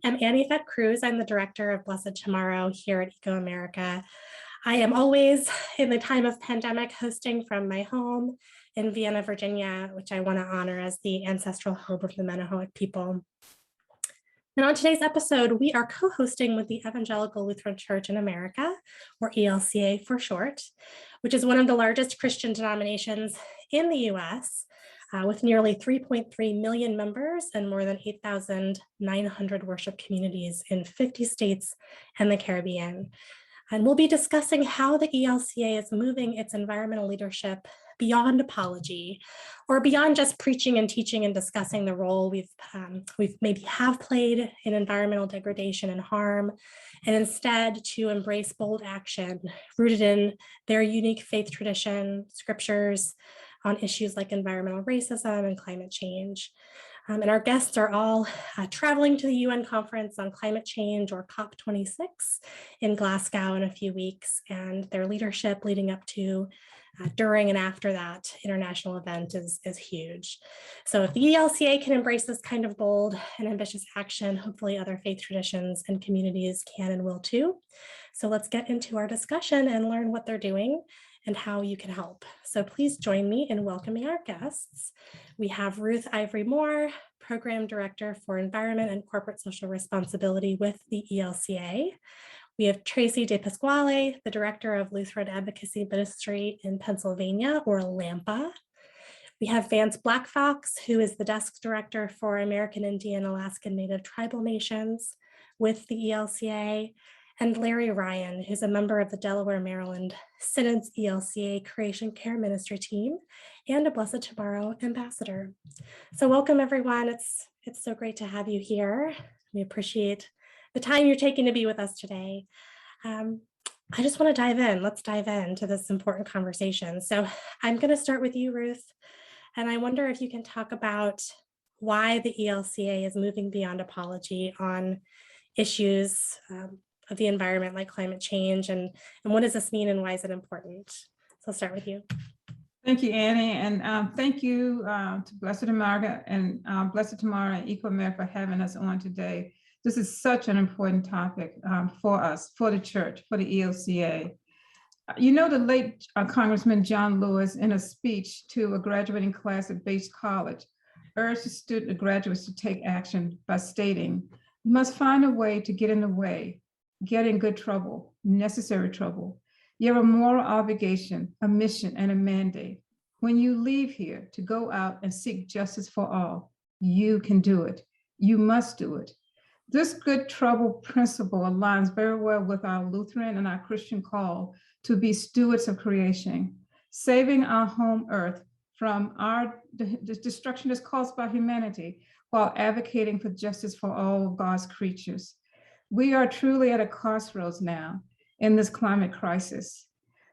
I'm Annie Fett-Cruz. I'm the director of Blessed Tomorrow here at ecoAmerica. I am always, in the time of pandemic, hosting from my home in Vienna, Virginia, which I want to honor as the ancestral home of the Manahoic people. And on today's episode, we are co-hosting with the Evangelical Lutheran Church in America, or ELCA for short, which is one of the largest Christian denominations in the US, with nearly 3.3 million members and more than 8,900 worship communities in 50 states and the Caribbean. And we'll be discussing how the ELCA is moving its environmental leadership beyond apology, or beyond just preaching and teaching and discussing the role we've maybe have played in environmental degradation and harm, and instead to embrace bold action rooted in their unique faith tradition, scriptures on issues like environmental racism and climate change. And our guests are all traveling to the UN conference on climate change, or COP26, in Glasgow in a few weeks, and their leadership leading up to, during and after that international event is huge. So if the ELCA can embrace this kind of bold and ambitious action, hopefully other faith traditions and communities can and will too. So let's get into our discussion and learn what they're doing and how you can help. So please join me in welcoming our guests. We have Ruth Ivory-Moore, Program Director for Environment and Corporate Social Responsibility with the ELCA. We have Tracey DePasquale, the Director of Lutheran Advocacy Ministry in Pennsylvania, or LAMPA. We have Vance Blackfox, who is the Desk Director for American Indian, Alaskan Native Tribal Nations with the ELCA, and Larry Ryan, who's a member of the Delaware-Maryland Synod's ELCA Creation Care Ministry team and a Blessed Tomorrow ambassador. So welcome everyone. It's so great to have you here. We appreciate the time you're taking to be with us today. I just want to dive in. Let's dive into this important conversation. So I'm going to start with you, Ruth, and I wonder if you can talk about why the ELCA is moving beyond apology on issues of the environment like climate change, and what does this mean and why is it important? So I'll start with you. Thank you, Annie, and thank you to Blessed America and Blessed Tomorrow and ecoAmerica for having us on today. This is such an important topic for us, for the church, for the ELCA. You know, the late Congressman John Lewis, in a speech to a graduating class at Bates College, urged the graduates to take action by stating, "You must find a way to get in the way, get in good trouble, necessary trouble. You have a moral obligation, a mission, and a mandate. When you leave here to go out and seek justice for all, you can do it. You must do it." This good trouble principle aligns very well with our Lutheran and our Christian call to be stewards of creation, saving our home earth from the destruction that's caused by humanity, while advocating for justice for all of God's creatures. We are truly at a crossroads now in this climate crisis.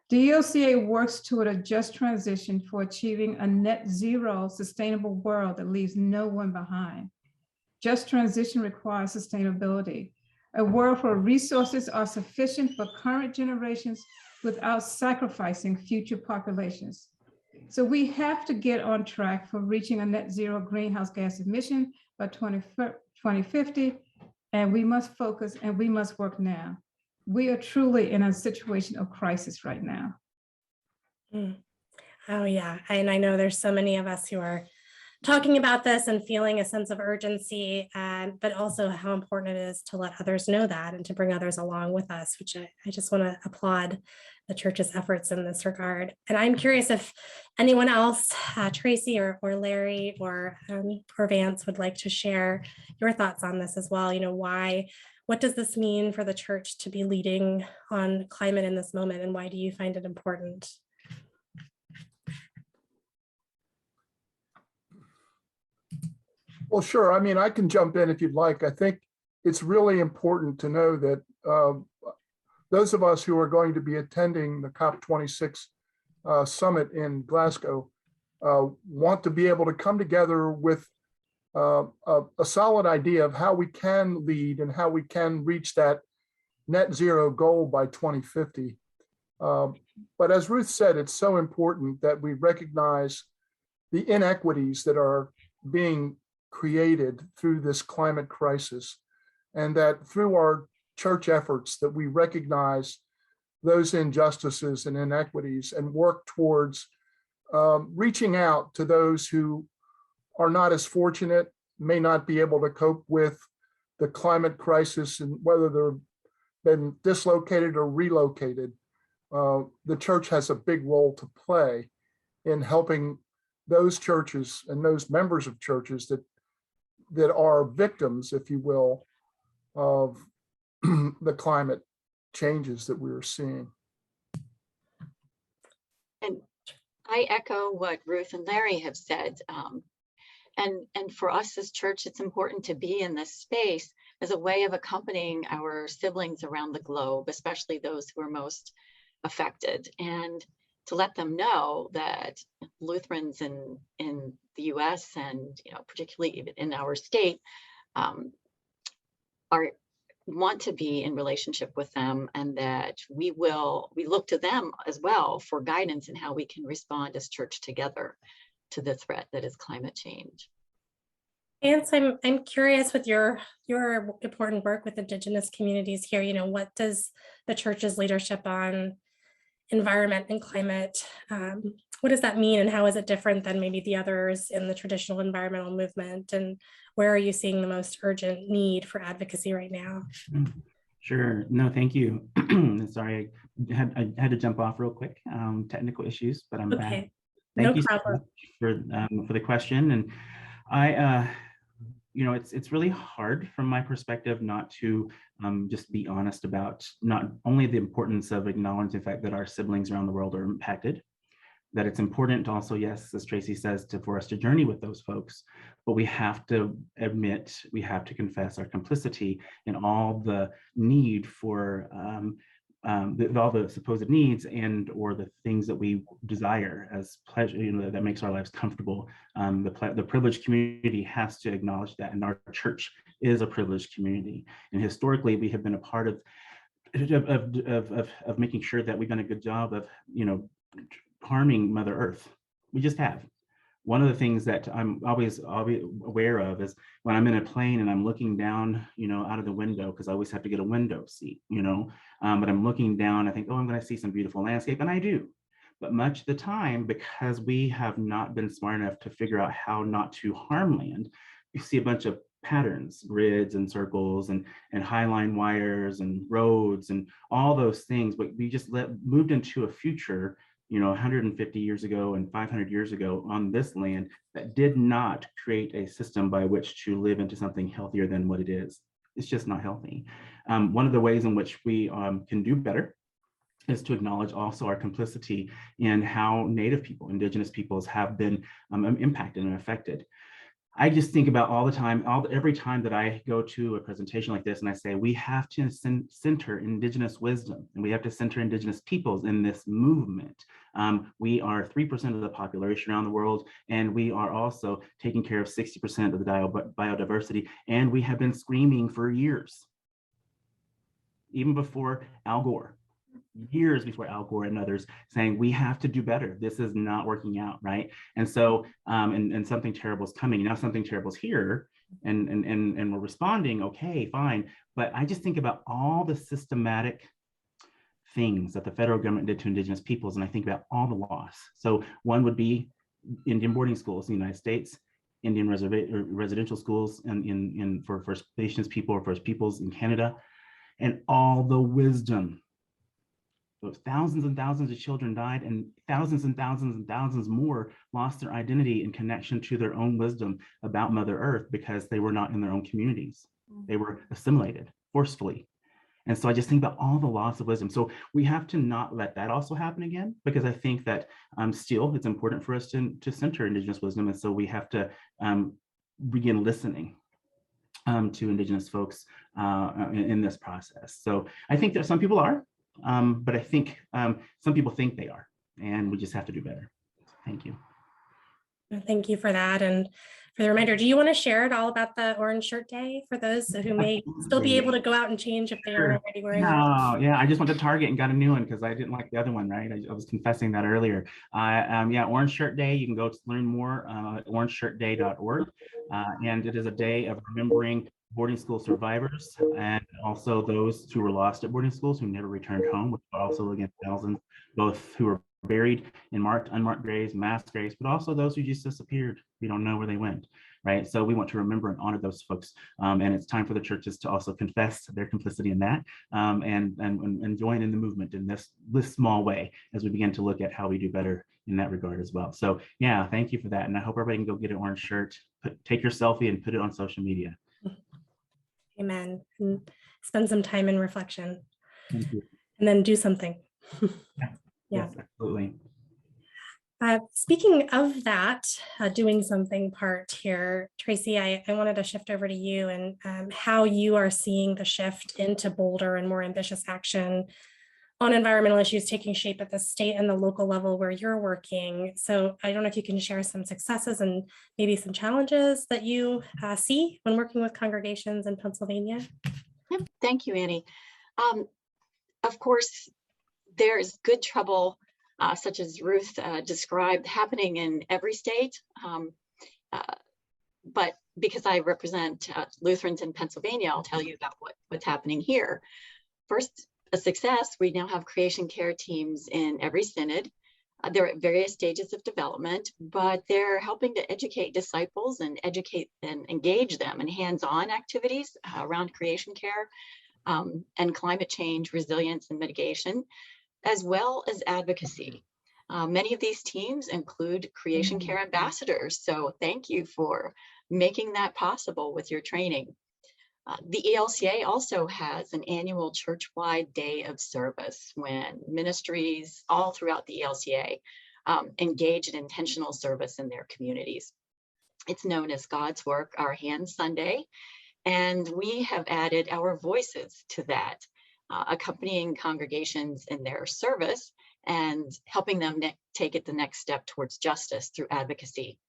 The ELCA works toward a just transition for achieving a net zero sustainable world that leaves no one behind. Just transition requires sustainability, a world where resources are sufficient for current generations without sacrificing future populations. So we have to get on track for reaching a net zero greenhouse gas emission by 2050. And we must focus and we must work now. We are truly in a situation of crisis right now. Oh yeah, and I know there's so many of us who are talking about this and feeling a sense of urgency, but also how important it is to let others know that and to bring others along with us, which I just want to applaud the church's efforts in this regard. And I'm curious if anyone else, Tracey or Larry or Vance, would like to share your thoughts on this as well. You know, what does this mean for the church to be leading on climate in this moment, and why do you find it important? Well, sure. I mean, I can jump in if you'd like. I think it's really important to know that those of us who are going to be attending the COP26 summit in Glasgow want to be able to come together with a solid idea of how we can lead and how we can reach that net zero goal by 2050. But as Ruth said, it's so important that we recognize the inequities that are being created through this climate crisis. and that through our church efforts that we recognize those injustices and inequities and work towards reaching out to those who are not as fortunate, may not be able to cope with the climate crisis, and whether they've been dislocated or relocated. The church has a big role to play in helping those churches and those members of churches that are victims, if you will, of the climate changes that we are seeing. And I echo what Ruth and Larry have said. And for us as church, it's important to be in this space as a way of accompanying our siblings around the globe, especially those who are most affected, and to let them know that Lutherans in the US and particularly even in our state want to be in relationship with them, and that we look to them as well for guidance in how we can respond as church together to the threat that is climate change. Vance, I'm curious, with your important work with indigenous communities here, what does the church's leadership on environment and climate, what does that mean, and how is it different than maybe the others in the traditional environmental movement, and where are you seeing the most urgent need for advocacy right now? Sure. No, thank you. Sorry, I had to jump off real quick. Technical issues, but I'm back. Thank you so much for the question. And I, it's really hard from my perspective not to just be honest about not only the importance of acknowledging the fact that our siblings around the world are impacted, that it's important to also, yes, as Tracey says, for us to journey with those folks, but we have to admit, we have to confess our complicity in all the need for all the supposed needs and or the things that we desire as pleasure, that makes our lives comfortable. The privileged community has to acknowledge that, and our church is a privileged community. And historically, we have been a part of making sure that we've done a good job of, harming Mother Earth. We just have. One of the things that I'm always aware of is when I'm in a plane and I'm looking down, out of the window, because I always have to get a window seat, but I'm looking down, I think, oh, I'm going to see some beautiful landscape, and I do. But much of the time, because we have not been smart enough to figure out how not to harm land, you see a bunch of patterns, grids and circles and highline wires and roads and all those things, but we just moved into a future 150 years ago and 500 years ago on this land that did not create a system by which to live into something healthier than what it is. It's just not healthy. One of the ways in which we can do better is to acknowledge also our complicity in how Native people, indigenous peoples have been impacted and affected. I just think about all the time, every time that I go to a presentation like this and I say, we have to center indigenous wisdom and we have to center indigenous peoples in this movement. We are 3% of the population around the world, and we are also taking care of 60% of the biodiversity. And we have been screaming for years, even before Al Gore. Years before Al Gore and others, saying we have to do better. This is not working out, right? And so, and something terrible is coming. Now something terrible is here, and we're responding. Okay, fine. But I just think about all the systematic things that the federal government did to indigenous peoples, and I think about all the loss. So one would be Indian boarding schools in the United States, Indian residential schools, and for First Nations people or First Peoples in Canada, and all the wisdom. Those thousands and thousands of children died, and thousands and thousands and thousands more lost their identity in connection to their own wisdom about Mother Earth because they were not in their own communities. They were assimilated forcefully. And so I just think about all the loss of wisdom. So we have to not let that also happen again, because I think that still it's important for us to center indigenous wisdom. And so we have to begin listening to indigenous folks in this process. So I think that some people are. But I think some people think they are, and we just have to do better. Thank you. Thank you for that. And for the reminder, do you want to share it all about the Orange Shirt Day for those who may still be able to go out and change if they aren't already wearing it? No, yeah, I just went to Target and got a new one because I didn't like the other one, right? I was confessing that earlier. Yeah, Orange Shirt Day, you can go to learn more at orangeshirtday.org. And it is a day of remembering boarding school survivors, and also those who were lost at boarding schools who never returned home, which are also, again, thousands, both who were buried in marked, unmarked graves, mass graves, but also those who just disappeared. We don't know where they went, right? So we want to remember and honor those folks. And it's time for the churches to also confess their complicity in that, and join in the movement in this small way as we begin to look at how we do better in that regard as well. So yeah, thank you for that. And I hope everybody can go get an orange shirt, take your selfie and put it on social media. Amen. And spend some time in reflection. Thank you. And then do something. Yeah. Yeah. Yes, absolutely. Speaking of that, doing something part here, Tracey, I wanted to shift over to you and how you are seeing the shift into bolder and more ambitious action on environmental issues taking shape at the state and the local level where you're working. So I don't know if you can share some successes and maybe some challenges that you see when working with congregations in Pennsylvania. Yep. Thank you, Annie. Of course, there's good trouble, such as Ruth described, happening in every state. But because I represent Lutherans in Pennsylvania, I'll tell you about what's happening here. First, a success, we now have creation care teams in every synod. They're at various stages of development, but they're helping to educate disciples and educate and engage them in hands-on activities around creation care and climate change, resilience and mitigation, as well as advocacy. Many of these teams include creation care ambassadors. So thank you for making that possible with your training. The ELCA also has an annual church-wide day of service when ministries all throughout the ELCA engage in intentional service in their communities. It's known as God's Work, Our Hands Sunday, and we have added our voices to that, accompanying congregations in their service and helping them take it the next step towards justice through advocacy.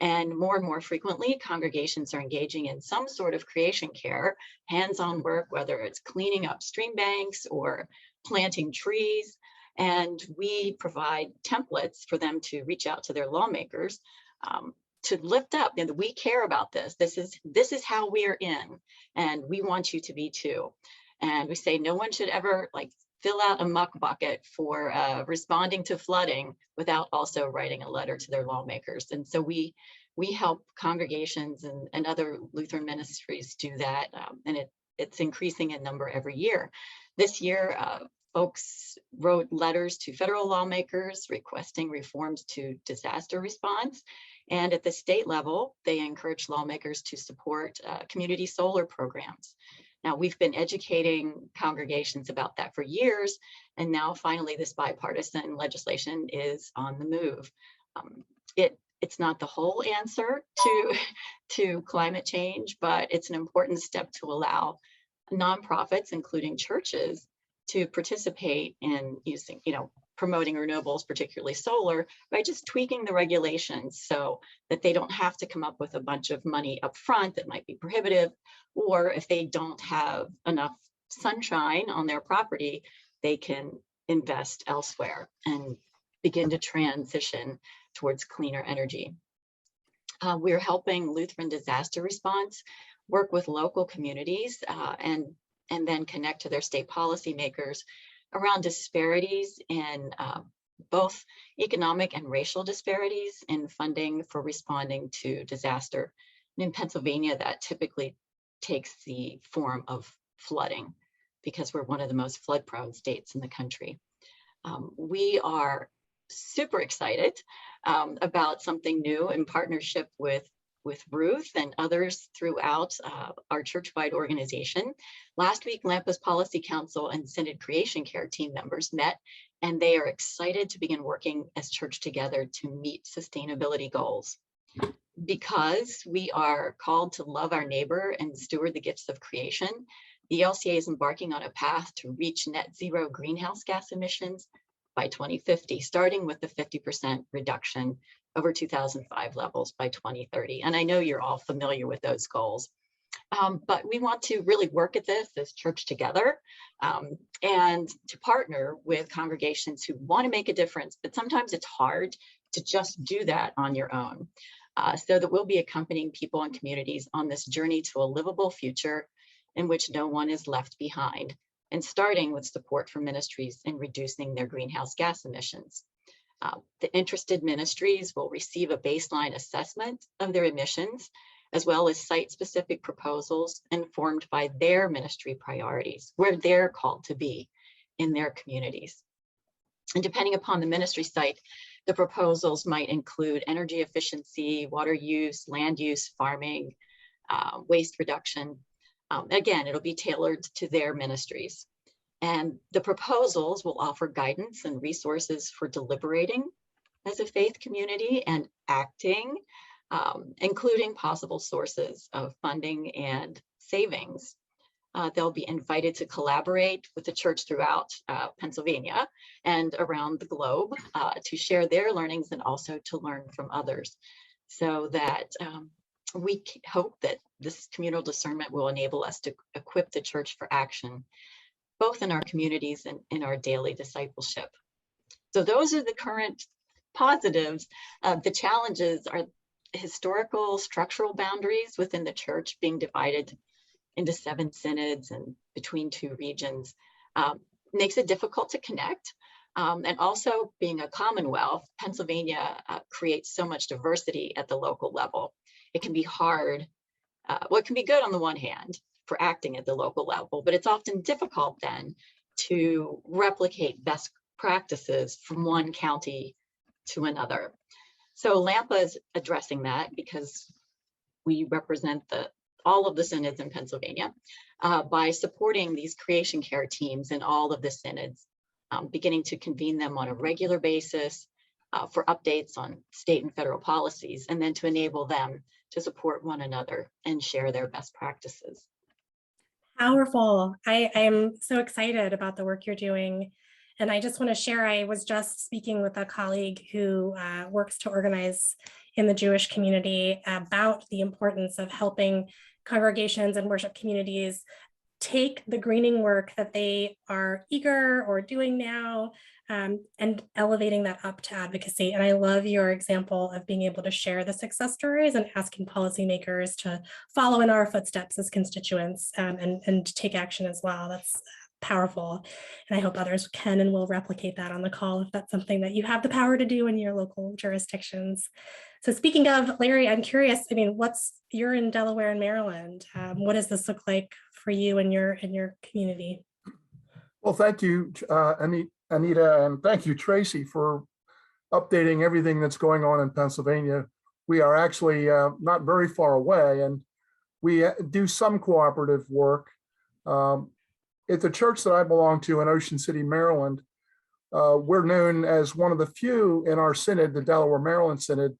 And more frequently, congregations are engaging in some sort of creation care, hands-on work, whether it's cleaning up stream banks or planting trees. And we provide templates for them to reach out to their lawmakers to lift up, and we care about this. This is how we are in, and we want you to be too. And we say no one should ever fill out a muck bucket for responding to flooding without also writing a letter to their lawmakers. And so we help congregations and other Lutheran ministries do that, and it's increasing in number every year. This year, folks wrote letters to federal lawmakers requesting reforms to disaster response. And at the state level, they encourage lawmakers to support community solar programs. Now, we've been educating congregations about that for years, and now finally this bipartisan legislation is on the move. It's not the whole answer to climate change, but it's an important step to allow nonprofits, including churches, to participate in using, promoting renewables, particularly solar, by just tweaking the regulations so that they don't have to come up with a bunch of money up front that might be prohibitive, or if they don't have enough sunshine on their property, they can invest elsewhere and begin to transition towards cleaner energy. We're helping Lutheran disaster response work with local communities and then connect to their state policymakers around disparities in both economic and racial disparities in funding for responding to disaster. And in Pennsylvania, that typically takes the form of flooding because we're one of the most flood-prone states in the country. We are super excited about something new in partnership with Ruth and others throughout our church-wide organization. Last week, LAMPA's Policy Council and Synod Creation Care team members met, and they are excited to begin working as church together to meet sustainability goals. Because we are called to love our neighbor and steward the gifts of creation, the ELCA is embarking on a path to reach net zero greenhouse gas emissions by 2050, starting with the 50% reduction over 2005 levels by 2030. And I know you're all familiar with those goals, but we want to really work at this as church together and to partner with congregations who want to make a difference, but sometimes it's hard to just do that on your own. so that we'll be accompanying people and communities on this journey to a livable future in which no one is left behind, and starting with support for ministries in reducing their greenhouse gas emissions. The interested ministries will receive a baseline assessment of their emissions, as well as site-specific proposals informed by their ministry priorities, where they're called to be in their communities. And depending upon the ministry site, the proposals might include energy efficiency, water use, land use, farming, waste reduction. Again, it'll be tailored to their ministries. And the proposals will offer guidance and resources for deliberating as a faith community and acting, including possible sources of funding and savings. They'll be invited to collaborate with the church throughout Pennsylvania and around the globe to share their learnings and also to learn from others, so that we hope that this communal discernment will enable us to equip the church for action, both in our communities and in our daily discipleship. So those are the current positives. The challenges are historical structural boundaries within the church being divided into 7 synods and between 2 regions makes it difficult to connect. And also being a commonwealth, Pennsylvania creates so much diversity at the local level. It can be hard, well, it can be good on the one hand for acting at the local level, but it's often difficult then to replicate best practices from one county to another. So LAMPA is addressing that because we represent all of the synods in Pennsylvania by supporting these creation care teams in all of the synods, beginning to convene them on a regular basis for updates on state and federal policies, and then to enable them to support one another and share their best practices. Powerful. I am so excited about the work you're doing. And I just want to share, I was just speaking with a colleague who works to organize in the Jewish community about the importance of helping congregations and worship communities take the greening work that they are eager or doing now and elevating that up to advocacy. And I love your example of being able to share the success stories and asking policymakers to follow in our footsteps as constituents and take action as well. That's powerful. And I hope others can and will replicate that on the call if that's something that you have the power to do in your local jurisdictions. So speaking of, Larry, I'm curious, I mean, you're in Delaware and Maryland. What does this look like for you and your community? Well, thank you, Anita, and thank you, Tracey, for updating everything that's going on in Pennsylvania. We are actually not very far away, and we do some cooperative work. At the church that I belong to in Ocean City, Maryland, we're known as one of the few in our synod, the Delaware-Maryland Synod,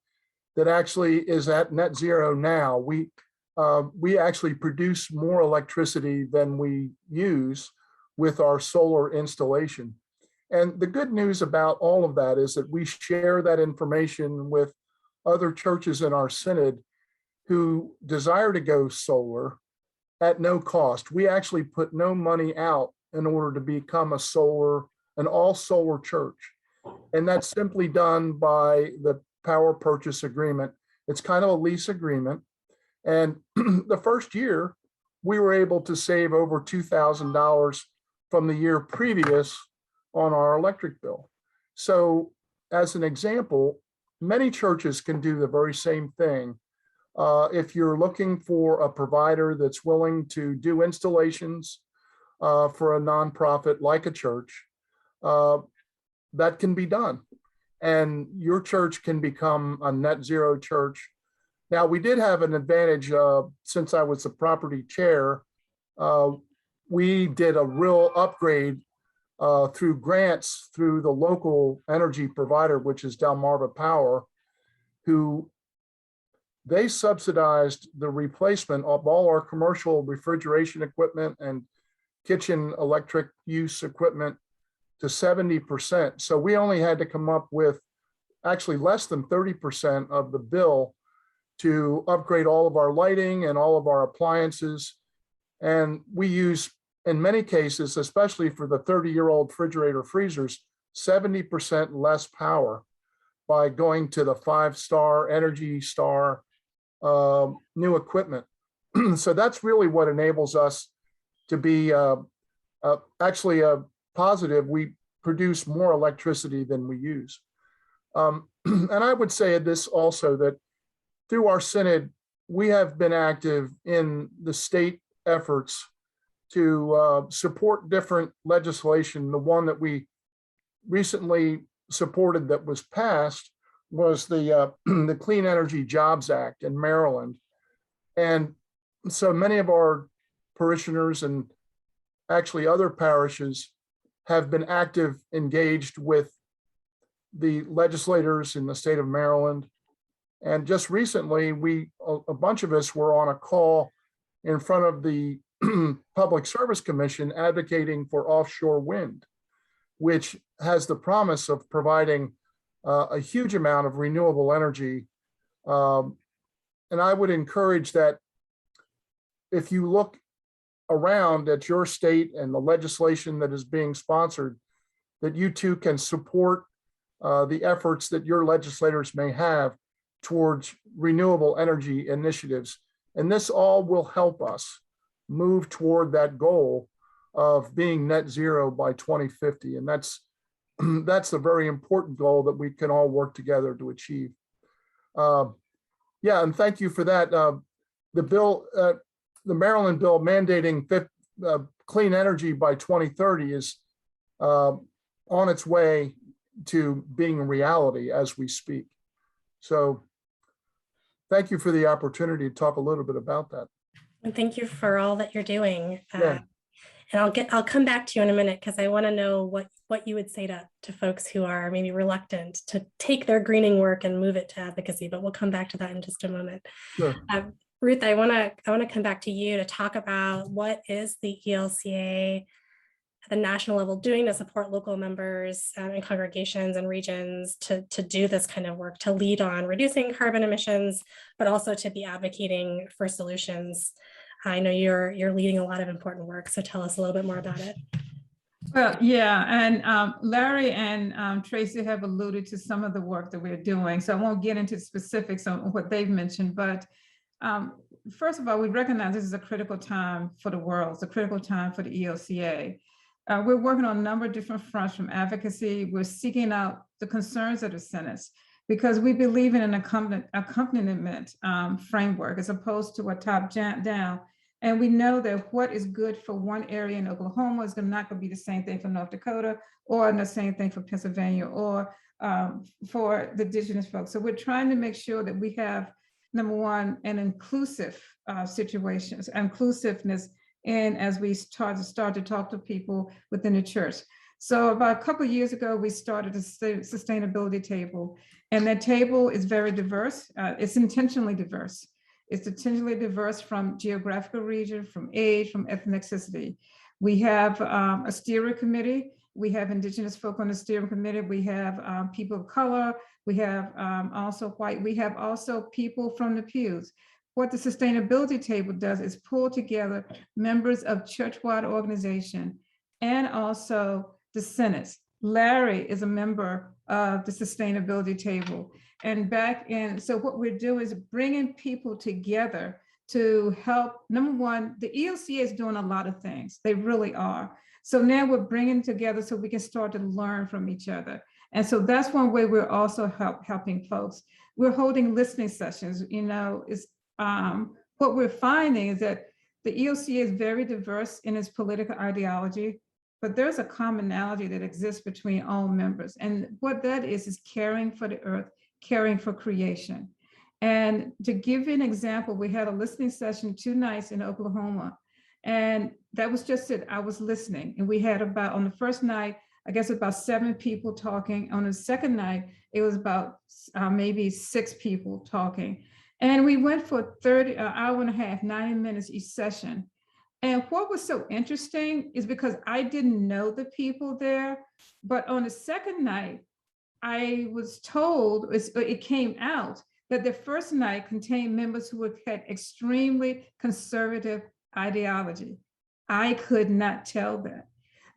that actually is at net zero now. We actually produce more electricity than we use with our solar installation. And the good news about all of that is that we share that information with other churches in our synod who desire to go solar at no cost. We actually put no money out in order to become an all solar church. And that's simply done by the power purchase agreement. It's kind of a lease agreement. And the first year, we were able to save over $2,000 from the year previous on our electric bill. So as an example, many churches can do the very same thing. If you're looking for a provider that's willing to do installations for a nonprofit like a church, that can be done. And your church can become a net zero church. Now, we did have an advantage since I was the property chair. We did a real upgrade through grants through the local energy provider, which is Delmarva Power, who they subsidized the replacement of all our commercial refrigeration equipment and kitchen electric use equipment to 70%. So we only had to come up with actually less than 30% of the bill to upgrade all of our lighting and all of our appliances. And we use, in many cases, especially for the 30-year-old refrigerator freezers, 70% less power by going to the 5-star, Energy Star new equipment. So that's really what enables us to be actually positive. We produce more electricity than we use. And I would say this also, that through our synod, we have been active in the state efforts to support different legislation. The one that we recently supported that was passed was the the Clean Energy Jobs Act in Maryland. And so many of our parishioners and actually other parishes have been active, engaged with the legislators in the state of Maryland. And just recently, a bunch of us were on a call in front of the Public Service Commission advocating for offshore wind, which has the promise of providing a huge amount of renewable energy. And I would encourage that if you look around at your state and the legislation that is being sponsored, that you too can support the efforts that your legislators may have towards renewable energy initiatives. And this all will help us move toward that goal of being net zero by 2050. And that's a very important goal that we can all work together to achieve. Yeah, and thank you for that. The bill, the Maryland bill mandating clean energy by 2030 is on its way to being a reality as we speak. So thank you for the opportunity to talk a little bit about that. And thank you for all that you're doing. Yeah. And I'll come back to you in a minute, because I want to know what you would say to folks who are maybe reluctant to take their greening work and move it to advocacy, but we'll come back to that in just a moment. Sure. Ruth, I want to come back to you to talk about what is the ELCA at the national level doing to support local members and congregations and regions to do this kind of work, to lead on reducing carbon emissions, but also to be advocating for solutions. I know you're leading a lot of important work, so tell us a little bit more about it. Well, yeah, and Larry and Tracey have alluded to some of the work that we're doing, so I won't get into specifics on what they've mentioned, but first of all, we recognize this is a critical time for the world. It's a critical time for the ELCA. We're working on a number of different fronts from advocacy. We're seeking out the concerns of the synods, because we believe in an accompaniment framework as opposed to a top-down. And we know that what is good for one area in Oklahoma is not going to be the same thing for North Dakota, or the same thing for Pennsylvania, or for the indigenous folks. So we're trying to make sure that we have, number one, an inclusive inclusiveness, and as we start to talk to people within the church. So about a couple of years ago, we started a sustainability table, and that table is very diverse. It's intentionally diverse. It's intentionally diverse from geographical region, from age, from ethnicity. We have a steering committee. We have indigenous folk on the steering committee. We have people of color. We have also white. We have also people from the pews. What the sustainability table does is pull together members of church-wide organization and also the synods. Larry is a member of the sustainability table. And so what we're doing is bringing people together to help. Number one, the ELCA is doing a lot of things. They really are. So now we're bringing together so we can start to learn from each other. And so that's one way we're also helping folks. We're holding listening sessions. What we're finding is that the ELCA is very diverse in its political ideology, but there's a commonality that exists between all members. And what that is caring for the earth, caring for creation. And to give you an example, we had a listening session 2 nights in Oklahoma, and that was just it. I was listening, and we had on the first night, I guess about 7 people talking. On the second night, it was about maybe 6 people talking. And we went for an hour and a half, 90 minutes each session. And what was so interesting is because I didn't know the people there, but on the second night, I was told, it came out that the first night contained members who had extremely conservative ideology. I could not tell that,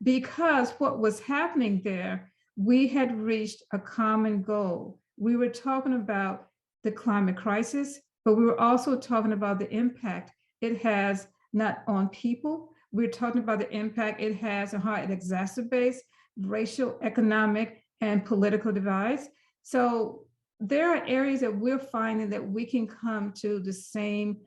because what was happening there, we had reached a common goal. we were talking about the climate crisis, but we were also talking about the impact it has not on people. We're talking about the impact it has and how it exacerbates racial, economic, and political divides. So there are areas that we're finding that we can come to the same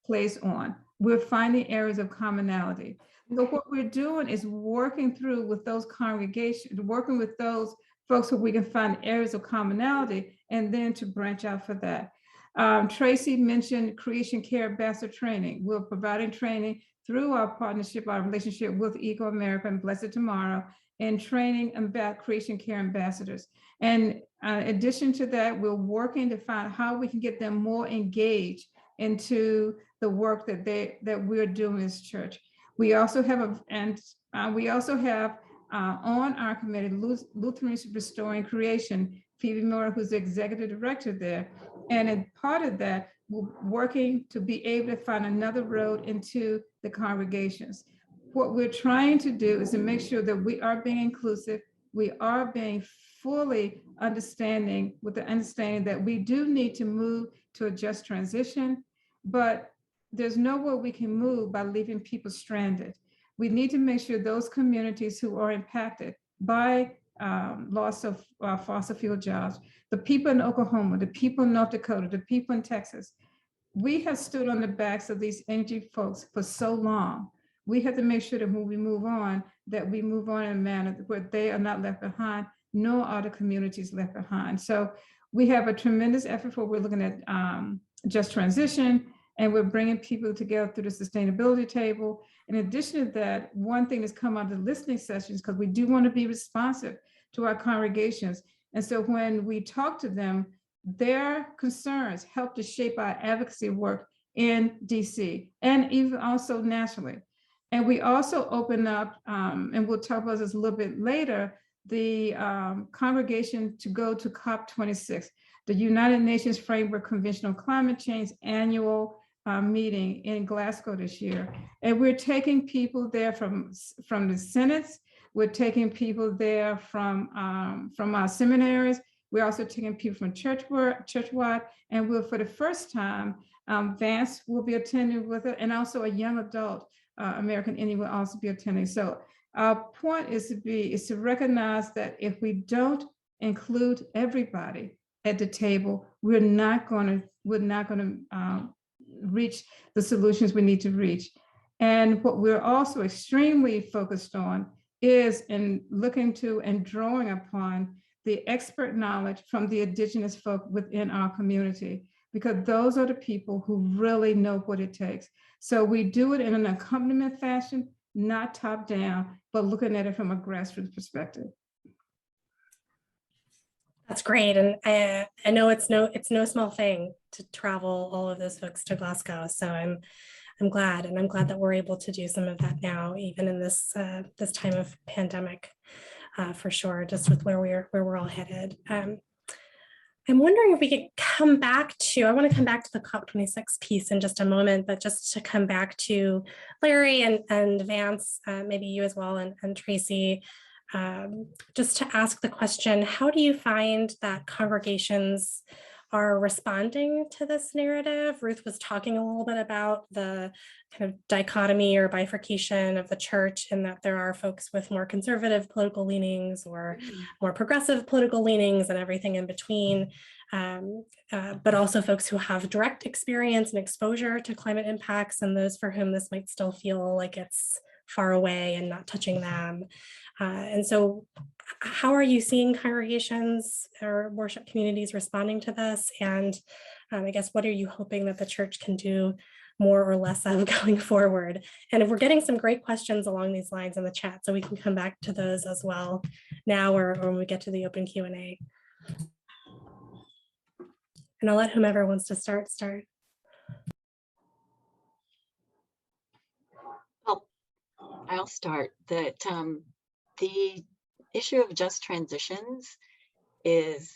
place on. We're finding areas of commonality. So what we're doing is working through with those congregations, working with those folks who we can find areas of commonality, and then to branch out for that. Tracey mentioned creation care ambassador training. We're providing training through our partnership, our relationship with ecoAmerica and Blessed Tomorrow, and training about creation care ambassadors. And in addition to that, we're working to find how we can get them more engaged into the work that we're doing as church. We also have on our committee, Lutheran Restoring Creation, Evangelical, who's the executive director there. And as part of that, we're working to be able to find another road into the congregations. What we're trying to do is to make sure that we are being inclusive, we are being fully understanding with the understanding that we do need to move to a just transition, but there's nowhere we can move by leaving people stranded. We need to make sure those communities who are impacted by loss of fossil fuel jobs, the people in Oklahoma, the people in North Dakota, the people in Texas, we have stood on the backs of these energy folks for so long. We have to make sure that when we move on, that we move on in a manner where they are not left behind, nor are the communities left behind. So we have a tremendous effort for, we're looking at just transition, and we're bringing people together through the sustainability table. In addition to that, one thing that's come out of the listening sessions, because we do want to be responsive to our congregations. And so when we talk to them, their concerns help to shape our advocacy work in DC and even also nationally. And we also open up, and we'll talk about this a little bit later, the congregation to go to COP26, the United Nations Framework Convention on Climate Change annual meeting in Glasgow this year. And we're taking people there from the synods. We're taking people there from our seminaries. We're also taking people from churchwide, and we'll, for the first time, Vance will be attending with it, and also a young adult American Indian will also be attending. So our point is to recognize that if we don't include everybody at the table, we're not going to reach the solutions we need to reach. And what we're also extremely focused on is in looking to and drawing upon the expert knowledge from the indigenous folk within our community, because those are the people who really know what it takes. So we do it in an accompaniment fashion, not top down, but looking at it from a grassroots perspective. That's great. And I know it's no small thing to travel all of those folks to Glasgow. So I'm glad, and I'm glad that we're able to do some of that now, even in this this time of pandemic, for sure, just with where we're all headed. I'm wondering if we could come back to, I want to come back to the COP26 piece in just a moment, but just to come back to Larry and Vance, maybe you as well, and Tracey, just to ask the question, how do you find that congregations are responding to this narrative? Ruth was talking a little bit about the kind of dichotomy or bifurcation of the church, and that there are folks with more conservative political leanings or more progressive political leanings and everything in between, but also folks who have direct experience and exposure to climate impacts, and those for whom this might still feel like it's far away and not touching them. And so how are you seeing congregations or worship communities responding to this? And I guess, what are you hoping that the church can do more or less of going forward? And if we're getting some great questions along these lines in the chat, so we can come back to those as well now, or when we get to the open Q&A. And I'll let whomever wants to start. Well, I'll start. That the issue of just transitions is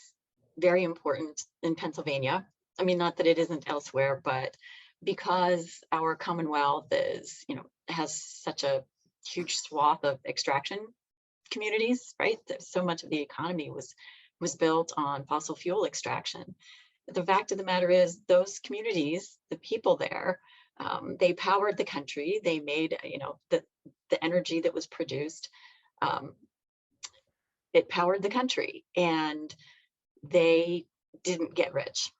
very important in Pennsylvania. I mean, not that it isn't elsewhere, but because our Commonwealth is, has such a huge swath of extraction communities, right? So much of the economy was was built on fossil fuel extraction. The fact of the matter is, those communities, the people there, they powered the country. They made, the energy that was produced, it powered the country, and they didn't get rich.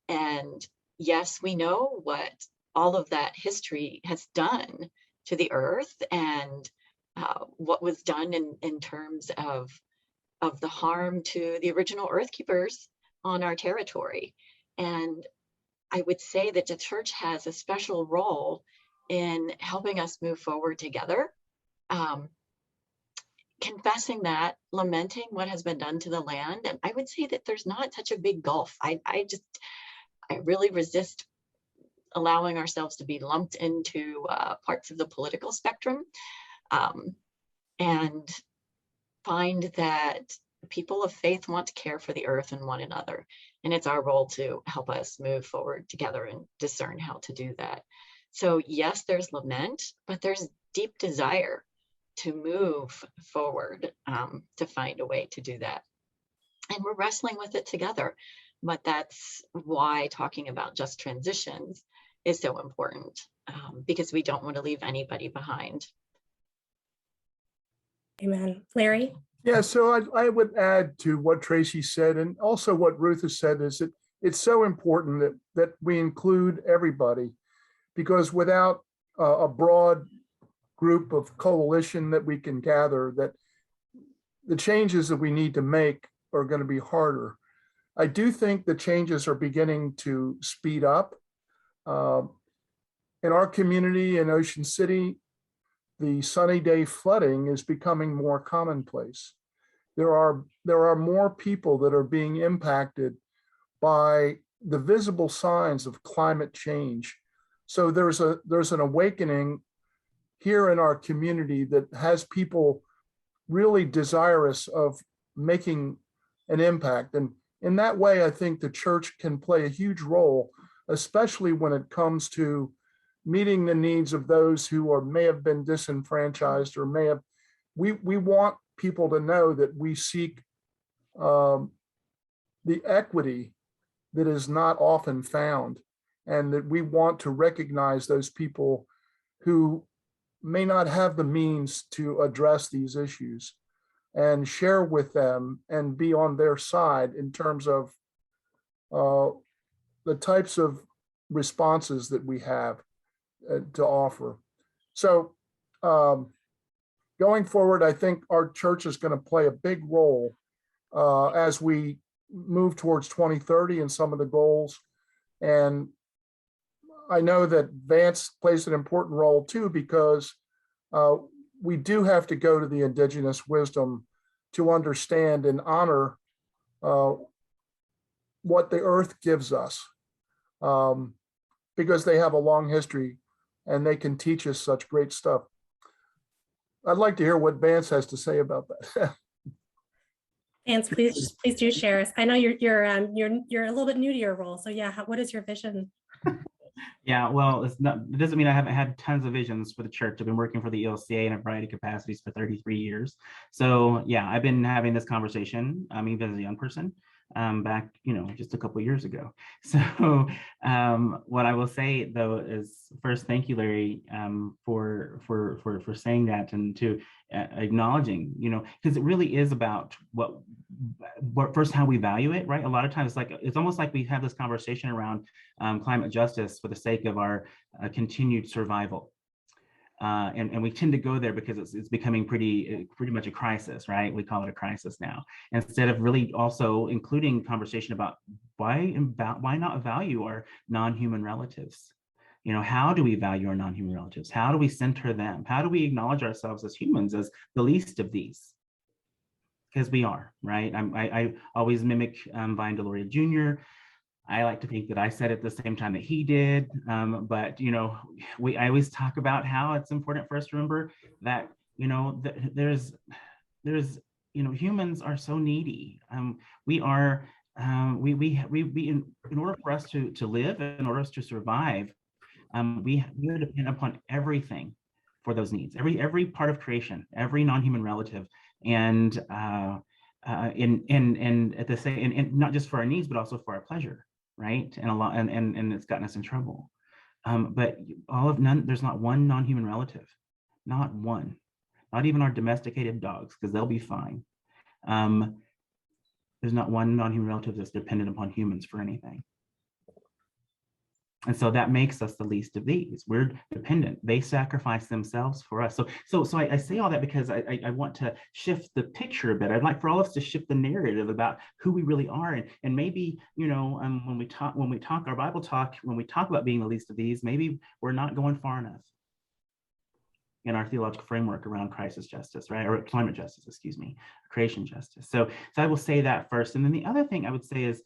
And yes, we know what all of that history has done to the earth, and what was done in terms of the harm to the original earth keepers on our territory. And I would say that the church has a special role in helping us move forward together, confessing that, lamenting what has been done to the land. And I would say that there's not such a big gulf. I really resist allowing ourselves to be lumped into parts of the political spectrum, and find that people of faith want to care for the earth and one another. And it's our role to help us move forward together and discern how to do that. So yes, there's lament, but there's deep desire to move forward, to find a way to do that. And we're wrestling with it together. But that's why talking about just transitions is so important, because we don't want to leave anybody behind. Amen. Larry? Yeah, so I would add to what Tracey said, and also what Ruth has said, is that it's so important that we include everybody, because without a broad group of coalition that we can gather, that the changes that we need to make are going to be harder. I do think the changes are beginning to speed up. In our community in Ocean City, the sunny day flooding is becoming more commonplace. There are more people that are being impacted by the visible signs of climate change. So there's an awakening here in our community that has people really desirous of making an impact. And in that way, I think the church can play a huge role, especially when it comes to meeting the needs of those who may have been disenfranchised or may have. We want people to know that we seek the equity that is not often found, and that we want to recognize those people who may not have the means to address these issues, and share with them and be on their side in terms of the types of responses that we have to offer. So going forward, I think our church is going to play a big role as we move towards 2030 and some of the goals. And I know that Vance plays an important role too, because we do have to go to the indigenous wisdom to understand and honor what the earth gives us, because they have a long history and they can teach us such great stuff. I'd like to hear what Vance has to say about that. Vance, please do share us. I know you're a little bit new to your role, so yeah, what is your vision? Yeah, well, it doesn't mean I haven't had tons of visions for the church. I've been working for the ELCA in a variety of capacities for 33 years. So yeah, I've been having this conversation, even as a young person, back, just a couple of years ago. So what I will say though is, first, thank you, Larry, for saying that, and to acknowledging, because it really is about what first, how we value it, right? A lot of times, it's almost like we have this conversation around climate justice for the sake of our continued survival. And we tend to go there because it's becoming pretty much a crisis, right? We call it a crisis now, instead of really also including conversation about why not value our non-human relatives. How do we value our non-human relatives? How do we center them? How do we acknowledge ourselves as humans as the least of these? Because we are, right? I always mimic Vine Deloria Jr. I like to think that I said it at the same time that he did, but I always talk about how it's important for us to remember that there's humans are so needy. We are in order for us to live, in order for us to survive, we depend upon everything for those needs. Every part of creation, every non-human relative, and and at the same, and not just for our needs, but also for our pleasure, right? And it's gotten us in trouble. But there's not one non-human relative, not one, not even our domesticated dogs, because they'll be fine. There's not one non-human relative that's dependent upon humans for anything. And so that makes us the least of these. We're dependent. They sacrifice themselves for us. So I say all that because I want to shift the picture a bit. I'd like for all of us to shift the narrative about who we really are. And maybe, when we talk our Bible talk, when we talk about being the least of these, maybe we're not going far enough in our theological framework around crisis justice, right? Or climate justice, excuse me, creation justice. So I will say that first. And then the other thing I would say is,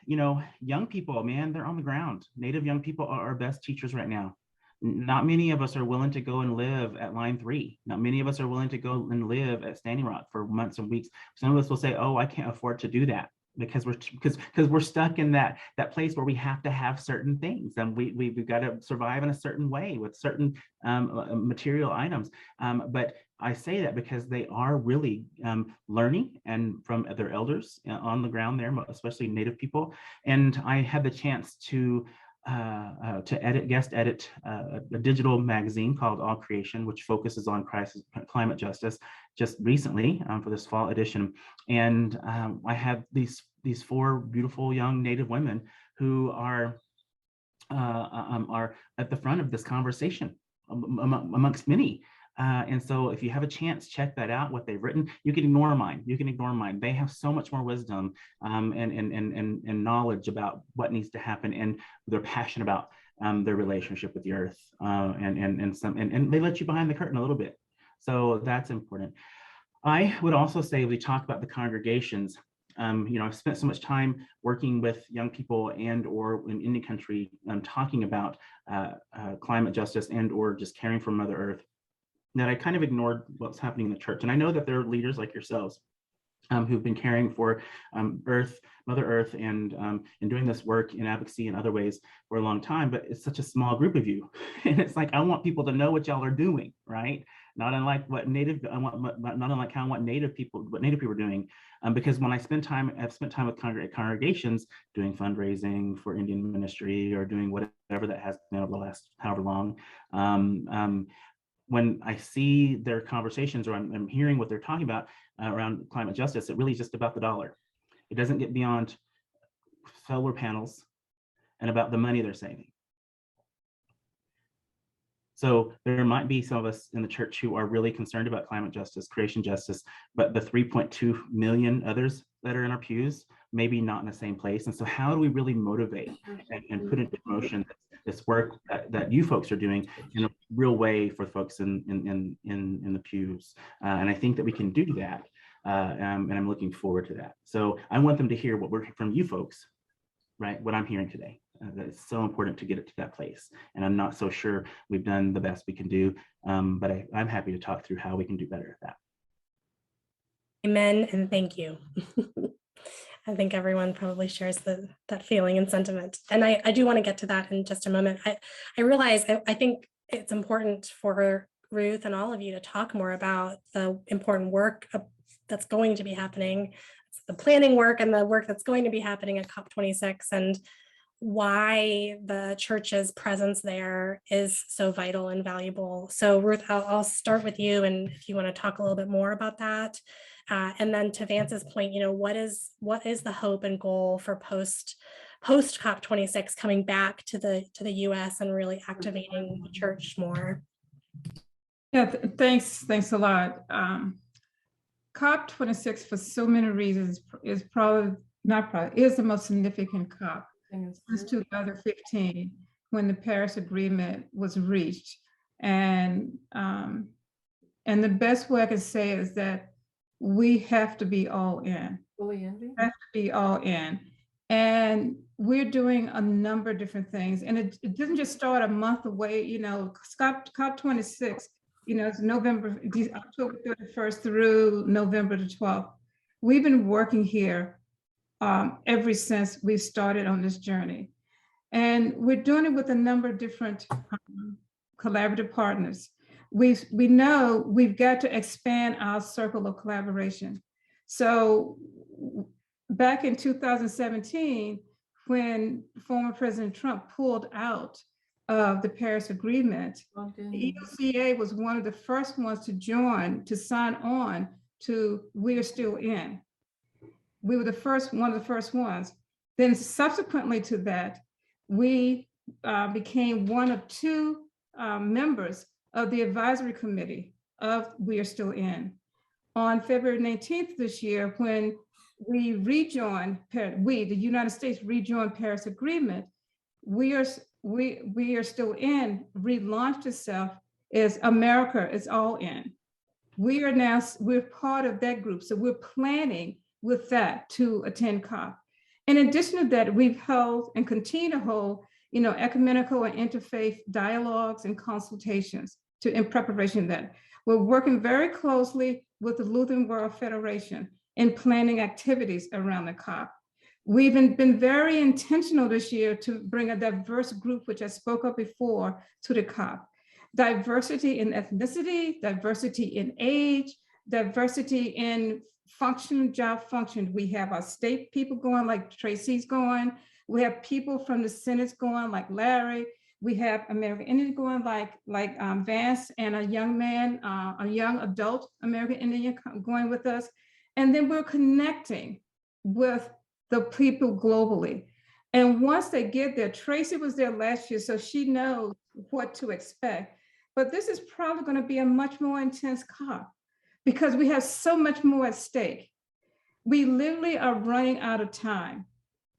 young people, man, they're on the ground. Native young people are our best teachers right now. Not many of us are willing to go and live at Line 3. Not many of us are willing to go and live at Standing Rock for months and weeks. Some of us will say, oh, I can't afford to do that because we're stuck in that place where we have to have certain things, and we've got to survive in a certain way with certain material items. But I say that because they are really learning and from their elders on the ground there, especially Native people. And I had the chance to guest edit a digital magazine called All Creation, which focuses on climate justice, just recently for this fall edition. And I had these 4 beautiful young Native women who are at the front of this conversation amongst many. And so if you have a chance, check that out, what they've written. You can ignore mine. They have so much more wisdom and knowledge about what needs to happen, and they're passionate about their relationship with the earth, and they let you behind the curtain a little bit. So that's important. I would also say, we talk about the congregations. I've spent so much time working with young people or in Indian country, talking about climate justice or just caring for Mother Earth, that I kind of ignored what's happening in the church. And I know that there are leaders like yourselves who've been caring for Mother Earth, and doing this work in advocacy and other ways for a long time, but it's such a small group of you. And it's like, I want people to know what y'all are doing, right? Not unlike how I want Native people are doing. Because when I've spent time with congregations doing fundraising for Indian ministry or doing whatever that has been over the last however long, when I see their conversations, or I'm hearing what they're talking about around climate justice, it really is just about the dollar. It doesn't get beyond solar panels and about the money they're saving. So there might be some of us in the church who are really concerned about climate justice, creation justice, but the 3.2 million others that are in our pews, maybe not in the same place. And so how do we really motivate and put into motion this work that you folks are doing in a real way for folks in the pews? And I think that we can do that. And I'm looking forward to that. So I want them to hear what we're from you folks, right? What I'm hearing today. It's so important to get it to that place. And I'm not so sure we've done the best we can do, but I'm happy to talk through how we can do better at that. Amen, and thank you. I think everyone probably shares that feeling and sentiment. And I do want to get to that in just a moment. I realize I think it's important for Ruth and all of you to talk more about the important work that's going to be happening, the planning work and the work that's going to be happening at COP26, and why the church's presence there is so vital and valuable. So Ruth, I'll start with you, and if you want to talk a little bit more about that. And then to Vance's point, what is the hope and goal for post COP26 coming back to the US and really activating the church more? Yeah, thanks a lot. COP26 for so many reasons is the most significant COP since 2015, when the Paris Agreement was reached. And the best way I can say is that we have to be all in. We have to be all in. And we're doing a number of different things. And it didn't just start a month away, COP26, it's October 31st through November the 12th. We've been working here ever since we started on this journey. And we're doing it with a number of different collaborative partners. We know we've got to expand our circle of collaboration. So back in 2017, when former President Trump pulled out of the Paris Agreement, the ELCA was one of the first ones to join, to sign on to We're Still In. We were one of the first ones. Then subsequently to that, we became one of two members of the advisory committee of We Are Still In. On February 19th this year, when we rejoined, the United States rejoined Paris Agreement, We Are Still In relaunched itself as America is All In. We're part of that group. So we're planning with that to attend COP. In addition to that, we've held and continue to hold, ecumenical and interfaith dialogues and consultations in preparation of that. We're working very closely with the Lutheran World Federation in planning activities around the COP. We've been very intentional this year to bring a diverse group, which I spoke of before, to the COP. Diversity in ethnicity, diversity in age, diversity in job function. We have our state people going, like Tracey's going. We have people from the Synods going, like Larry. We have American Indian going, like Vance, and a young man, a young adult American Indian going with us. And then we're connecting with the people globally. And once they get there, Tracey was there last year, so she knows what to expect. But this is probably going to be a much more intense COP because we have so much more at stake. We literally are running out of time,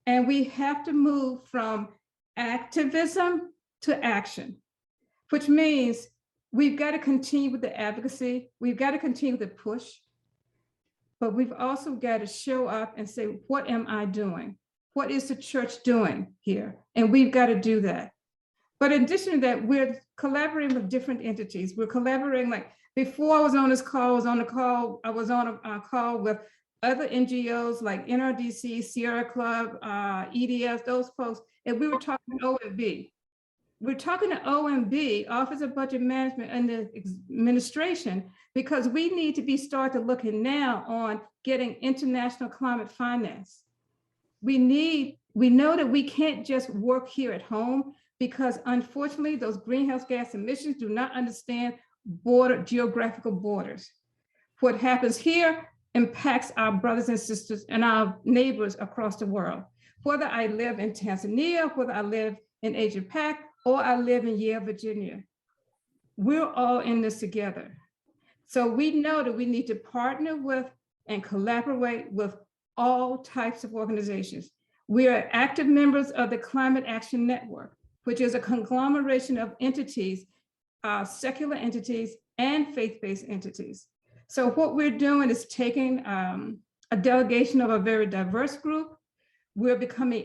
and we have to move from activism to action, which means we've got to continue with the advocacy, we've got to continue with the push, but we've also got to show up and say, what am I doing? What is the church doing here? And we've got to do that. But in addition to that, we're collaborating with different entities. We're collaborating, like before I was on this call, I was on a call with other NGOs like NRDC, Sierra Club, EDS, those folks, and we were talking to OMB. We're talking to OMB, Office of Budget Management and the administration, because we need to be started looking now on getting international climate finance. We know that we can't just work here at home because unfortunately those greenhouse gas emissions do not understand geographical borders. What happens here impacts our brothers and sisters and our neighbors across the world. Whether I live in Tanzania, whether I live in Asia Pac, or I live in Yale, Virginia, we're all in this together. So we know that we need to partner with and collaborate with all types of organizations. We are active members of the Climate Action Network, which is a conglomeration of entities, secular entities and faith-based entities. So what we're doing is taking a delegation of a very diverse group. We're becoming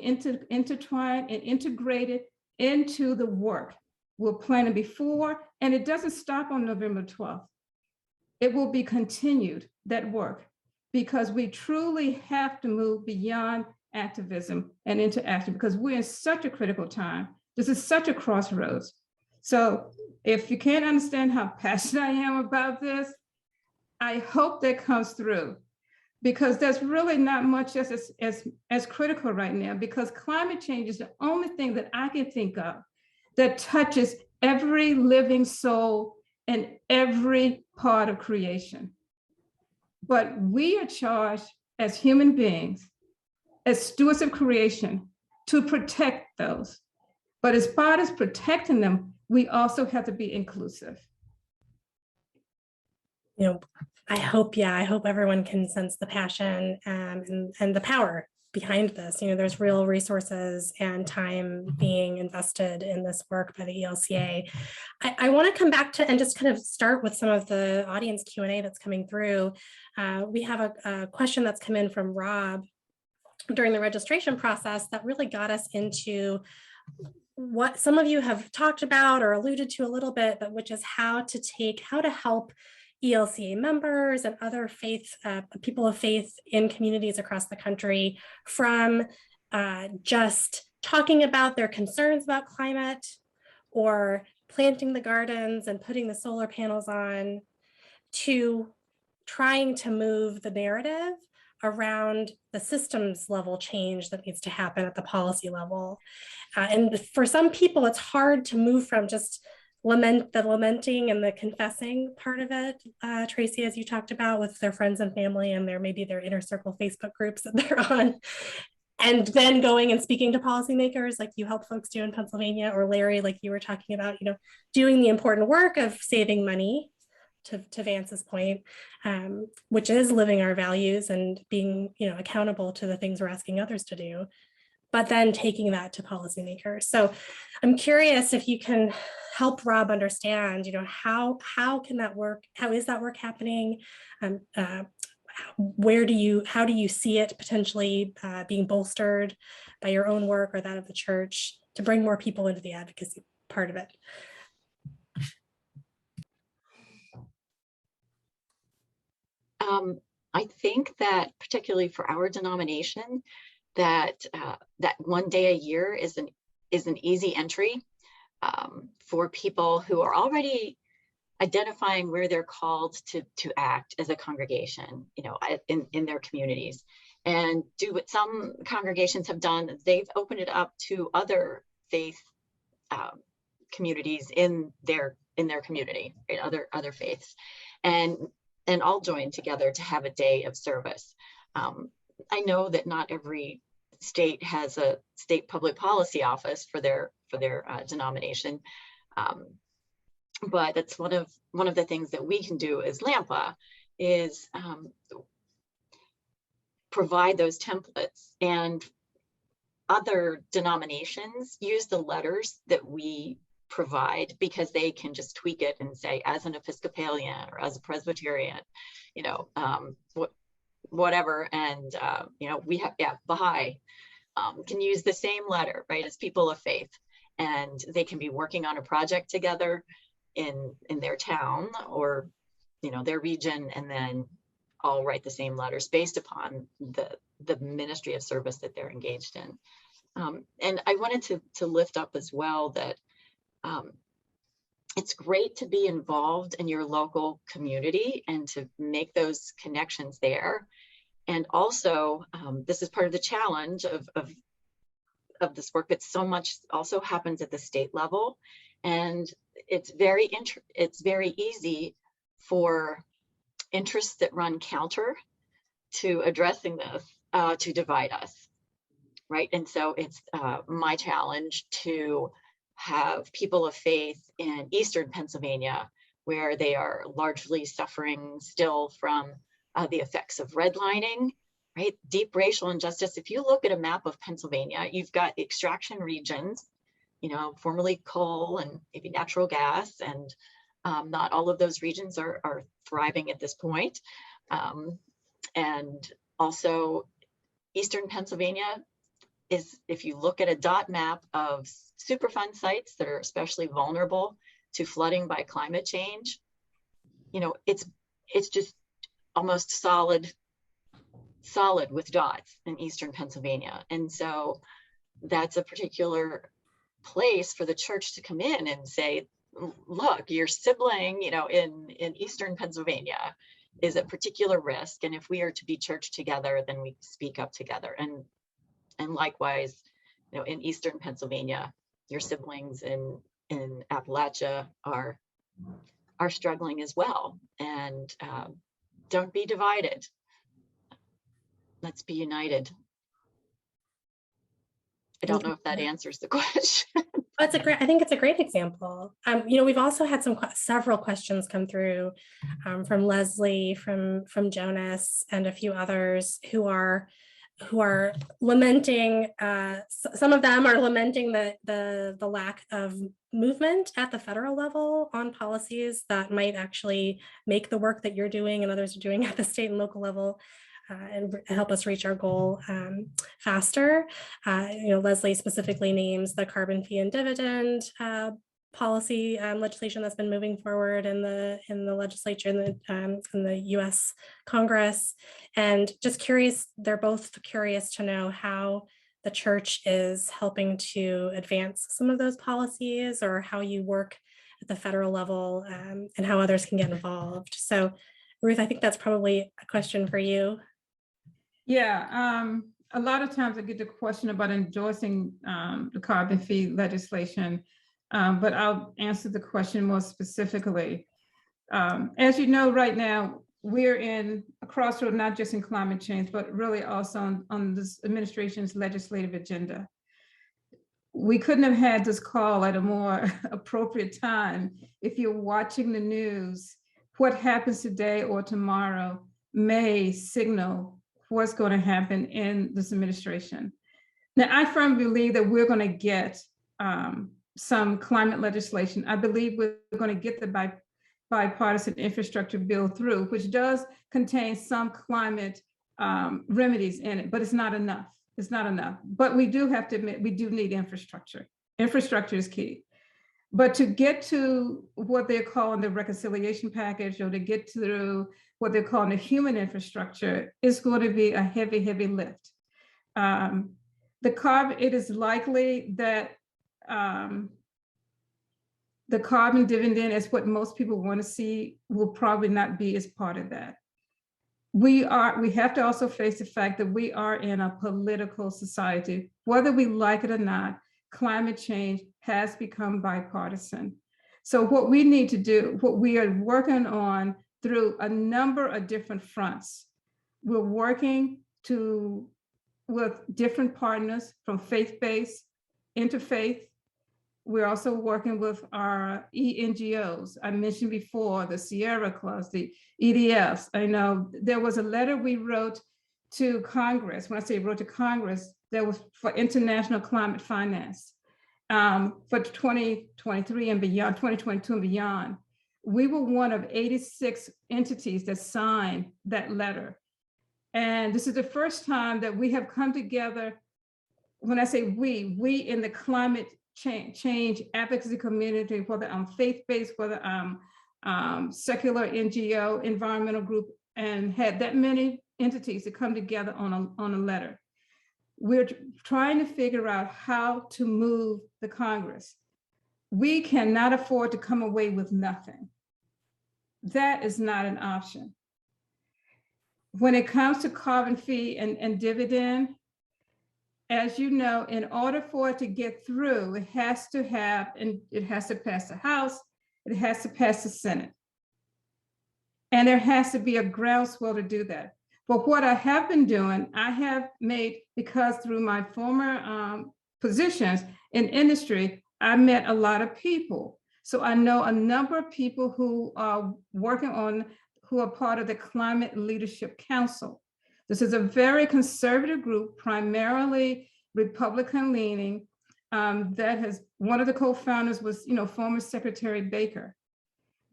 intertwined and integrated into the work. We're planning before, and it doesn't stop on November 12th. It will be continued, that work, because we truly have to move beyond activism and into action because we're in such a critical time. This is such a crossroads. So if you can't understand how passionate I am about this, I hope that comes through because there's really not much as critical right now because climate change is the only thing that I can think of that touches every living soul and every part of creation. But we are charged as human beings, as stewards of creation, to protect those. But as part of protecting them, we also have to be inclusive. I hope everyone can sense the passion and the power behind this. There's real resources and time being invested in this work by the ELCA. I want to come back to and just kind of start with some of the audience Q&A that's coming through. We have a question that's come in from Rob during the registration process that really got us into what some of you have talked about or alluded to a little bit, but which is how to help ELCA members and other people of faith in communities across the country from just talking about their concerns about climate or planting the gardens and putting the solar panels on to trying to move the narrative around the systems level change that needs to happen at the policy level. And for some people, it's hard to move from just lamenting and the confessing part of it, Tracey, as you talked about with their friends and family and maybe their inner circle Facebook groups that they're on, and then going and speaking to policymakers like you help folks do in Pennsylvania, or Larry, like you were talking about, doing the important work of saving money, to Vance's point, which is living our values and being, accountable to the things we're asking others to do, but then taking that to policymakers. So I'm curious if you can help Rob understand, how can that work? How is that work happening? How do you see it potentially being bolstered by your own work or that of the church to bring more people into the advocacy part of it? I think that particularly for our denomination, that that one day a year is an easy entry for people who are already identifying where they're called to act as a congregation, in their communities, and do what some congregations have done. They've opened it up to other faith communities in their community, right? Other faiths, and all join together to have a day of service. I know that not every state has a state public policy office for their denomination, but that's one of the things that we can do as LAMPA is provide those templates, and other denominations use the letters that we provide because they can just tweak it and say, as an Episcopalian or as a Presbyterian, whatever. And, we have, Baha'i can use the same letter, right, as people of faith, and they can be working on a project together in their town or, their region, and then all write the same letters based upon the ministry of service that they're engaged in. And I wanted to lift up as well that it's great to be involved in your local community and to make those connections there. And also, this is part of the challenge of this work, but so much also happens at the state level. And it's very easy for interests that run counter to addressing this to divide us, right? And so it's my challenge to have people of faith in Eastern Pennsylvania, where they are largely suffering still from the effects of redlining, right? Deep racial injustice. If you look at a map of Pennsylvania, you've got extraction regions, formerly coal and maybe natural gas, and not all of those regions are thriving at this point. And also Eastern Pennsylvania is, if you look at a dot map of Superfund sites that are especially vulnerable to flooding by climate change, it's just almost solid with dots in Eastern Pennsylvania. And so that's a particular place for the church to come in and say, look, your sibling, in Eastern Pennsylvania is at particular risk. And if we are to be church together, then we speak up together. And likewise, in Eastern Pennsylvania, your siblings in Appalachia are struggling as well. And don't be divided. Let's be united. I don't know if that answers the question. I think it's a great example. We've also had several questions come through from Leslie, from Jonas, and a few others who are lamenting. Some of them are lamenting the lack of movement at the federal level on policies that might actually make the work that you're doing and others are doing at the state and local level and help us reach our goal faster. Leslie specifically names the carbon fee and dividend policy legislation that's been moving forward in the legislature in the U.S. Congress, and just curious. They're both curious to know how the church is helping to advance some of those policies, or how you work at the federal level, and how others can get involved. So, Ruth, I think that's probably a question for you. Yeah, a lot of times I get the question about endorsing the carbon fee legislation, but I'll answer the question more specifically. As you know, right now, we're in a crossroad, not just in climate change, but really also on this administration's legislative agenda. We couldn't have had this call at a more appropriate time. If you're watching the news, what happens today or tomorrow may signal what's going to happen in this administration. Now, I firmly believe that we're going to get some climate legislation. I believe we're going to get the bipartisan infrastructure bill through, which does contain some climate remedies in it, but it's not enough. It's not enough. But we do have to admit, we do need infrastructure. Infrastructure is key. But to get to what they're calling the reconciliation package, or to get through what they're calling the human infrastructure, is going to be a heavy, heavy lift. It is likely that the carbon dividend, is what most people want to see, will probably not be as part of that. We have to also face the fact that we are in a political society. Whether we like it or not, climate change has become bipartisan. So what we need to do, what we are working on through a number of different fronts, we're working with different partners from faith-based, interfaith. We're also working with our NGOs. I mentioned before the Sierra Clubs, the EDFs. I know there was a letter we wrote to Congress. When I say wrote to Congress, that was for international climate finance for 2023 and beyond, 2022 and beyond. We were one of 86 entities that signed that letter. And this is the first time that we have come together. When I say we in the climate change advocacy community, whether I'm faith-based, whether I'm secular NGO, environmental group, and had that many entities to come together on a letter. We're trying to figure out how to move the Congress. We cannot afford to come away with nothing. That is not an option. When it comes to carbon fee and dividend, as you know, in order for it to get through, it has to pass the House, it has to pass the Senate. And there has to be a groundswell to do that. But what I have been doing, I have made, because through my former positions in industry, I met a lot of people. So I know a number of people who are who are part of the Climate Leadership Council. This is a very conservative group, primarily Republican leaning, one of the co-founders was, former Secretary Baker.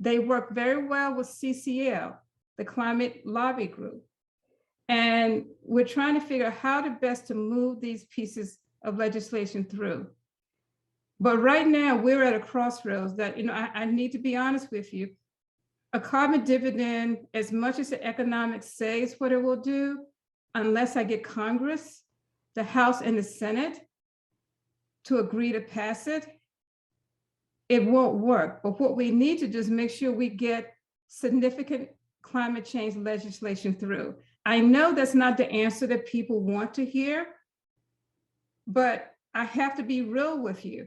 They work very well with CCL, the climate lobby group. And we're trying to figure out how to best to move these pieces of legislation through. But right now we're at a crossroads that, I need to be honest with you. A carbon dividend, as much as the economics says what it will do, unless I get Congress, the House and the Senate to agree to pass it, it won't work. But what we need to do is make sure we get significant climate change legislation through. I know that's not the answer that people want to hear, but I have to be real with you.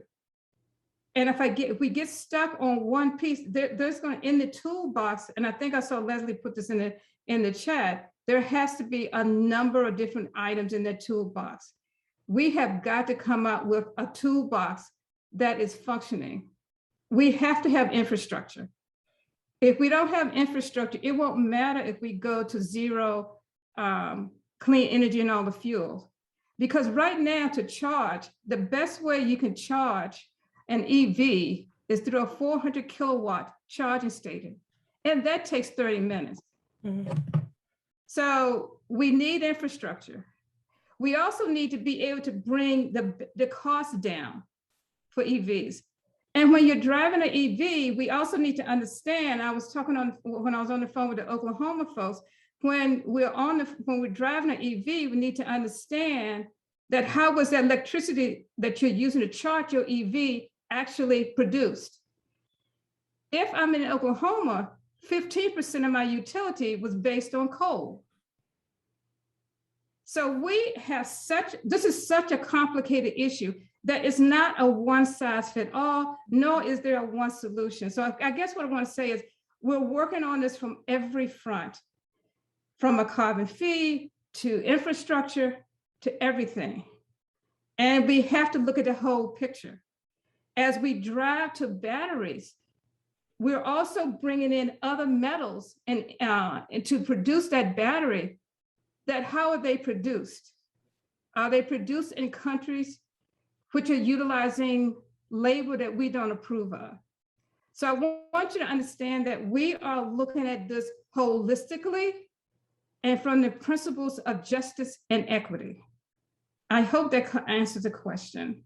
And if we get stuck on one piece, there's going to, in the toolbox, and I think I saw Leslie put this in the chat, there has to be a number of different items in that toolbox. We have got to come up with a toolbox that is functioning. We have to have infrastructure. If we don't have infrastructure, it won't matter if we go to zero clean energy and all the fuels. Because right now, to charge, the best way you can charge an EV is through a 400 kilowatt charging station. And that takes 30 minutes. Mm-hmm. So we need infrastructure. We also need to be able to bring the cost down for EVs. And when you're driving an EV, we also need to understand, I was talking when I was on the phone with the Oklahoma folks, when we're driving an EV, we need to understand that how was that electricity that you're using to charge your EV actually produced. If I'm in Oklahoma, 15% of my utility was based on coal. So we have this is such a complicated issue that it's not a one size fit all, nor is there a one solution. So I guess what I want to say is we're working on this from every front, from a carbon fee to infrastructure to everything. And we have to look at the whole picture. As we drive to batteries, we're also bringing in other metals and to produce that battery. That how are they produced? Are they produced in countries which are utilizing labor that we don't approve of? So I want you to understand that we are looking at this holistically and from the principles of justice and equity. I hope that answers the question.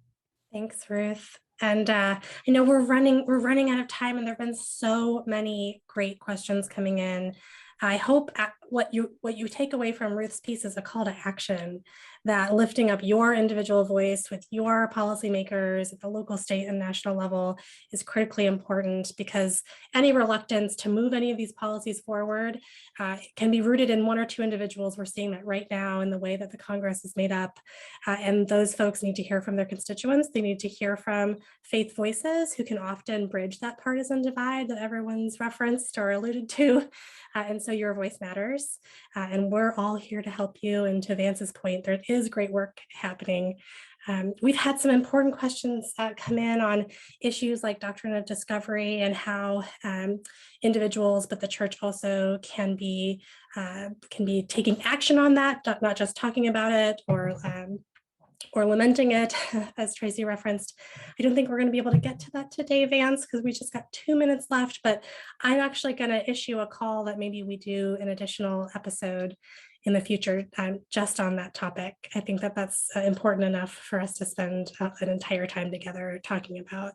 Thanks, Ruth. And I know we're running out of time, and there have been so many great questions coming in. I hope what you take away from Ruth's piece is a call to action, that lifting up your individual voice with your policymakers at the local, state, and national level is critically important, because any reluctance to move any of these policies forward can be rooted in one or two individuals. We're seeing that right now in the way that the Congress is made up, and those folks need to hear from their constituents. They need to hear from faith voices who can often bridge that partisan divide that everyone's referenced or alluded to. And so your voice matters, and we're all here to help you. And to Vance's point, there is great work happening. We've had some important questions come in on issues like doctrine of discovery and how individuals, but the church also can be taking action on that, not just talking about it or lamenting it, as Tracey referenced. I don't think we're going to be able to get to that today, Vance, because we just got 2 minutes left, but I'm actually going to issue a call that maybe we do an additional episode in the future just on that topic. I think that that's important enough for us to spend an entire time together talking about.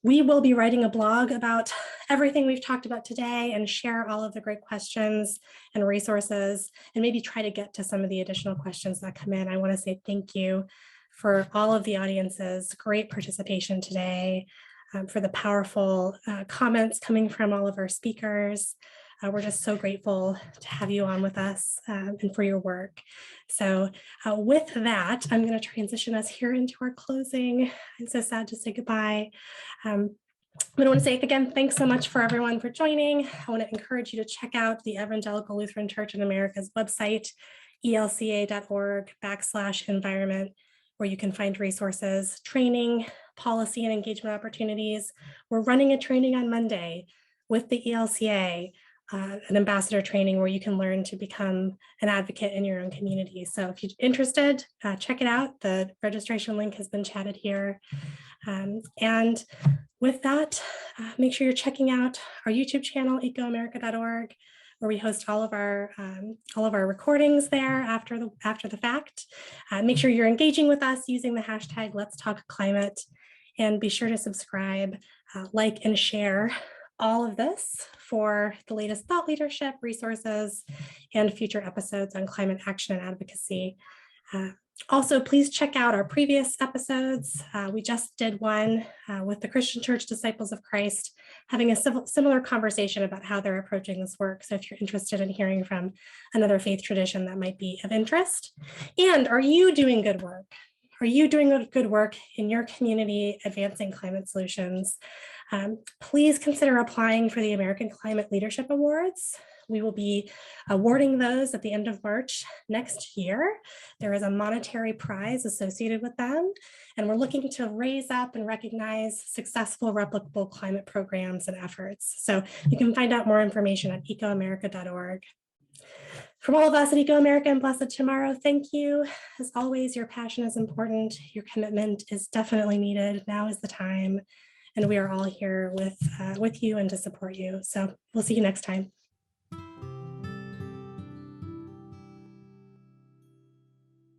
We will be writing a blog about everything we've talked about today and share all of the great questions and resources, and maybe try to get to some of the additional questions that come in. I want to say thank you for all of the audience's great participation today, for the powerful comments coming from all of our speakers. We're just so grateful to have you on with us and for your work. So with that, I'm going to transition us here into our closing. I'm so sad to say goodbye. But I want to say again, thanks so much for everyone for joining. I want to encourage you to check out the Evangelical Lutheran Church in America's website, elca.org/environment, where you can find resources, training, policy, and engagement opportunities. We're running a training on Monday with the ELCA, an ambassador training where you can learn to become an advocate in your own community. So if you're interested, check it out. The registration link has been chatted here. And with that, make sure you're checking out our YouTube channel, ecoAmerica.org, where we host all of our recordings there after the fact. Make sure you're engaging with us using the hashtag Let's Talk Climate, and be sure to subscribe, like, and share all of this for the latest thought leadership, resources, and future episodes on climate action and advocacy. Also, please check out our previous episodes. We just did one with the Christian Church Disciples of Christ, having a similar conversation about how they're approaching this work. So if you're interested in hearing from another faith tradition, that might be of interest. And are you doing good work? Are you doing good work in your community advancing climate solutions? Please consider applying for the American Climate Leadership Awards. We will be awarding those at the end of March next year. There is a monetary prize associated with them, and we're looking to raise up and recognize successful replicable climate programs and efforts. So you can find out more information at ecoamerica.org. From all of us at ecoAmerica and Blessed Tomorrow, thank you. As always, your passion is important. Your commitment is definitely needed. Now is the time. And we are all here with you and to support you. So we'll see you next time.